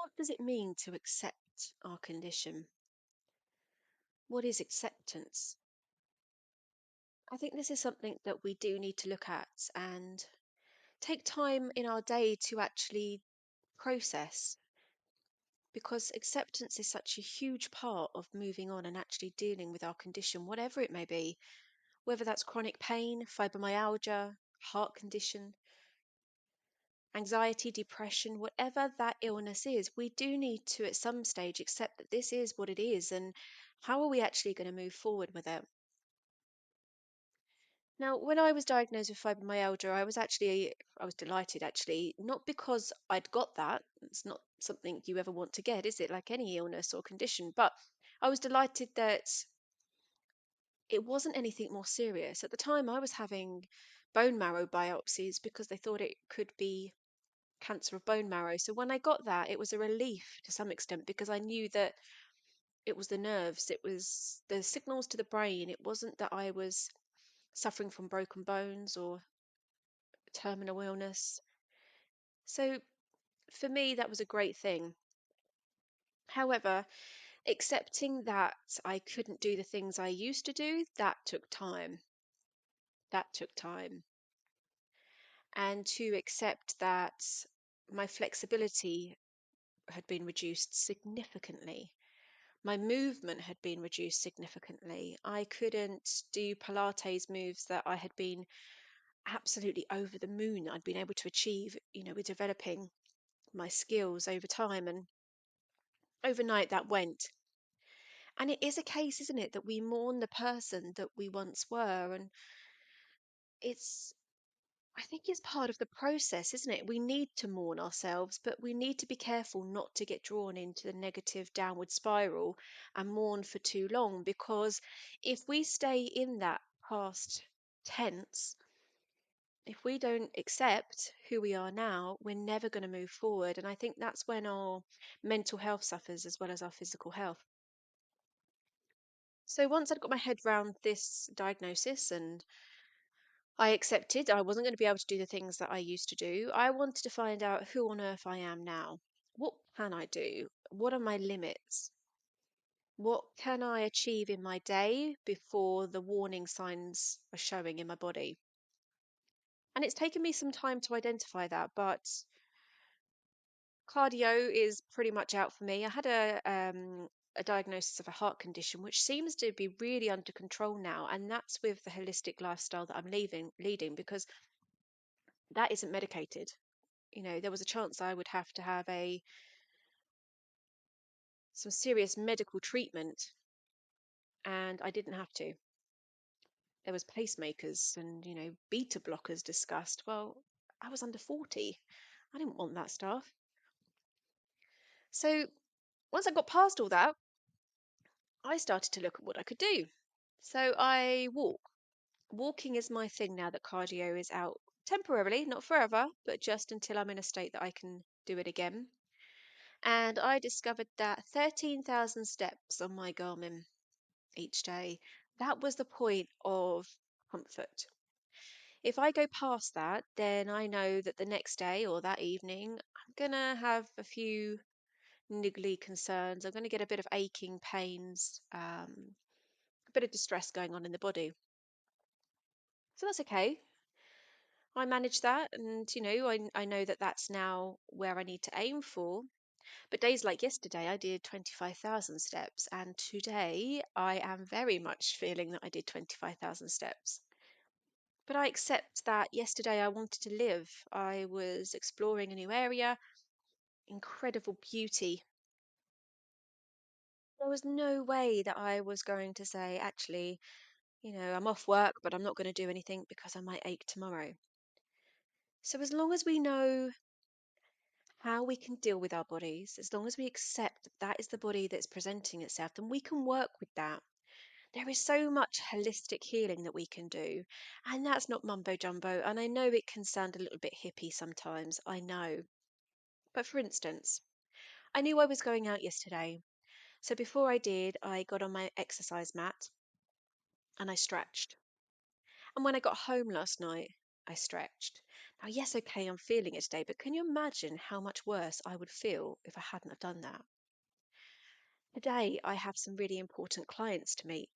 What does it mean to accept our condition? What is acceptance? I think this is something that we do need to look at and take time in our day to actually process, because acceptance is such a huge part of moving on and actually dealing with our condition, whatever it may be, whether that's chronic pain, fibromyalgia, heart condition, anxiety, depression, whatever that illness is. We do need to, at some stage, accept that this is what it is and how are we actually going to move forward with it. Now, when I was diagnosed with fibromyalgia, I was delighted actually, not because I'd got that. It's not something you ever want to get, is it? Like any illness or condition. But I was delighted that it wasn't anything more serious. At the time, I was having bone marrow biopsies because they thought it could be cancer of bone marrow. So when I got that, it was a relief to some extent because I knew that it was the nerves, it was the signals to the brain. It wasn't that I was suffering from broken bones or terminal illness. So for me, that was a great thing. However, accepting that I couldn't do the things I used to do, that took time. That took time. And to accept that my flexibility had been reduced significantly. My movement had been reduced significantly. I couldn't do Pilates moves that I had been absolutely over the moon I'd been able to achieve, with developing my skills over time. And overnight that went. And it is a case, isn't it, that we mourn the person that we once were. And it's, I think it's part of the process, isn't it? We need to mourn ourselves, but we need to be careful not to get drawn into the negative downward spiral and mourn for too long. Because if we stay in that past tense, if we don't accept who we are now, we're never going to move forward. And I think that's when our mental health suffers as well as our physical health. So once I'd got my head round this diagnosis and I accepted I wasn't going to be able to do the things that I used to do, I wanted to find out who on earth I am now. What can I do? What are my limits? What can I achieve in my day before the warning signs are showing in my body? And it's taken me some time to identify that, but cardio is pretty much out for me. I had a diagnosis of a heart condition, which seems to be really under control now, and that's with the holistic lifestyle that I'm leading because that isn't medicated. There was a chance I would have to have a some serious medical treatment, and I didn't have to. There was pacemakers and beta blockers discussed. Well, I was under 40. I didn't want that stuff. So once I got past all that, I started to look at what I could do. So I walk. Walking is my thing now that cardio is out temporarily, not forever, but just until I'm in a state that I can do it again. And I discovered that 13,000 steps on my Garmin each day, that was the point of comfort. If I go past that, then I know that the next day or that evening, I'm going to have a few niggly concerns. I'm going to get a bit of aching pains, a bit of distress going on in the body. So that's okay. I manage that, and I know that that's now where I need to aim for. But days like yesterday, I did 25,000 steps, and today I am very much feeling that I did 25,000 steps. But I accept that yesterday I wanted to live. I was exploring a new area, incredible beauty. There was no way that I was going to say, actually, I'm off work, but I'm not going to do anything because I might ache tomorrow. So as long as we know how we can deal with our bodies, as long as we accept that that is the body that's presenting itself, then we can work with that. There is so much holistic healing that we can do, and that's not mumbo jumbo. And I know it can sound a little bit hippie sometimes, I know. But for instance, I knew I was going out yesterday. So before I did, I got on my exercise mat and I stretched. And when I got home last night, I stretched. Now, yes, okay, I'm feeling it today, but can you imagine how much worse I would feel if I hadn't have done that? Today, I have some really important clients to meet,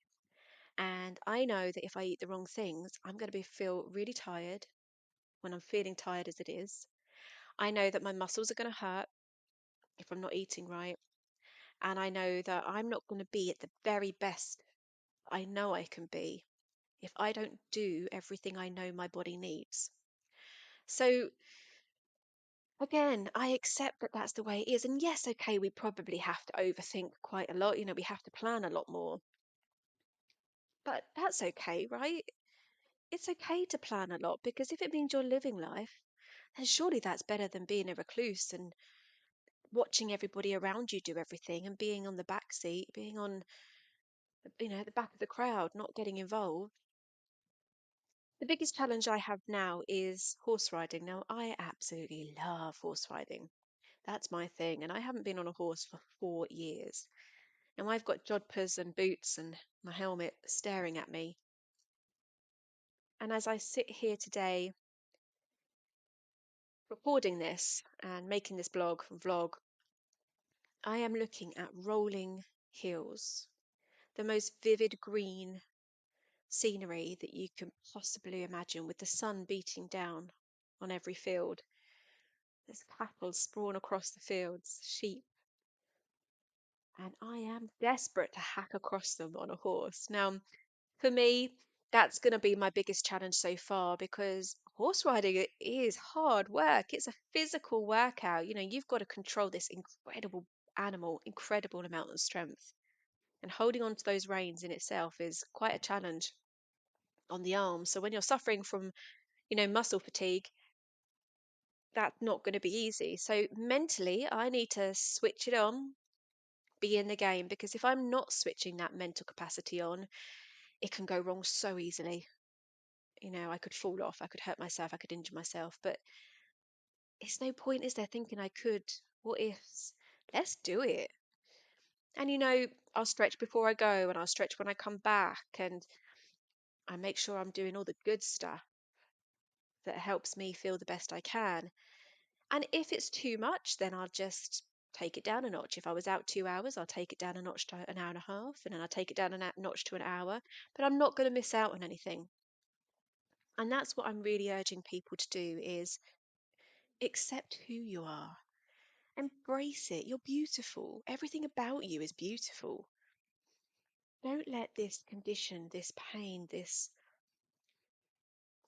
and I know that if I eat the wrong things, I'm going to feel really tired when I'm feeling tired as it is. I know that my muscles are going to hurt if I'm not eating right, and I know that I'm not going to be at the very best I know I can be if I don't do everything I know my body needs. So, again, I accept that that's the way it is. And yes, okay, we probably have to overthink quite a lot. We have to plan a lot more. But that's okay, right? It's okay to plan a lot because if it means you're living life, then surely that's better than being a recluse and watching everybody around you do everything and being on the back seat, being on, the back of the crowd, not getting involved. The biggest challenge I have now is horse riding. Now, I absolutely love horse riding. That's my thing. And I haven't been on a horse for 4 years. Now, I've got jodhpurs and boots and my helmet staring at me. And as I sit here today recording this and making this vlog, I am looking at rolling hills, the most vivid green scenery that you can possibly imagine, with the sun beating down on every field. There's cattle sprawn across the fields, sheep, and I am desperate to hack across them on a horse. Now, for me, that's going to be my biggest challenge so far because horse riding is hard work. It's a physical workout. You've got to control this incredible animal, incredible amount of strength. And holding on to those reins in itself is quite a challenge on the arms. So when you're suffering from, muscle fatigue, that's not going to be easy. So mentally, I need to switch it on, be in the game, because if I'm not switching that mental capacity on, it can go wrong so easily. I could fall off, I could hurt myself, I could injure myself, but it's no point, is there, thinking I could? What ifs? Let's do it. And I'll stretch before I go, and I'll stretch when I come back, and I make sure I'm doing all the good stuff that helps me feel the best I can. And if it's too much, then I'll just take it down a notch. If I was out 2 hours, I'll take it down a notch to an hour and a half, and then I'll take it down a notch to an hour. But I'm not going to miss out on anything. And that's what I'm really urging people to do, is accept who you are. Embrace it. You're beautiful. Everything about you is beautiful. Don't let this condition, this pain, this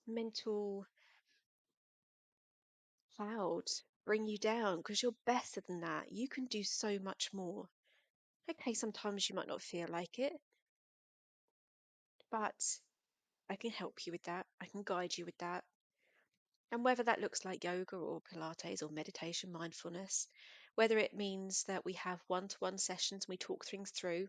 mental cloud bring you down, because you're better than that. You can do so much more. Okay, sometimes you might not feel like it, but I can help you with that. I can guide you with that. And whether that looks like yoga or Pilates or meditation, mindfulness, whether it means that we have one-to-one sessions, we talk things through.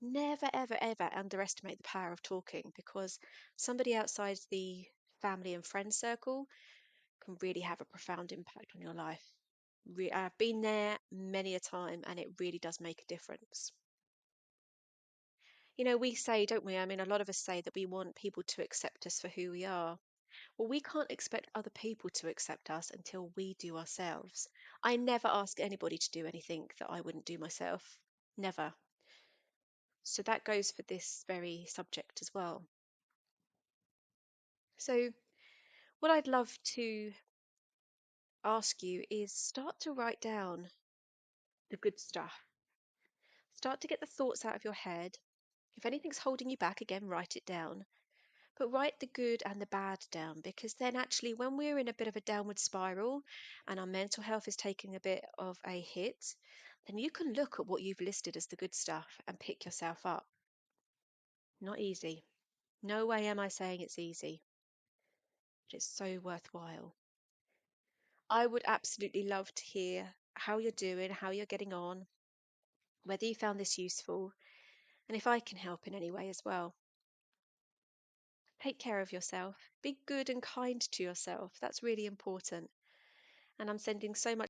Never, ever, ever underestimate the power of talking, because somebody outside the family and friend circle can really have a profound impact on your life. I've been there many a time, and it really does make a difference. We say, don't we? I mean, a lot of us say that we want people to accept us for who we are. Well, we can't expect other people to accept us until we do ourselves. I never ask anybody to do anything that I wouldn't do myself. Never. So that goes for this very subject as well. So, what I'd love to ask you is, start to write down the good stuff. Start to get the thoughts out of your head. If anything's holding you back, again, write it down. But write the good and the bad down, because then actually, when we're in a bit of a downward spiral and our mental health is taking a bit of a hit, then you can look at what you've listed as the good stuff and pick yourself up. Not easy. No way am I saying it's easy, but it's so worthwhile. I would absolutely love to hear how you're doing, how you're getting on, whether you found this useful, and if I can help in any way as well. Take care of yourself. Be good and kind to yourself. That's really important. And I'm sending so much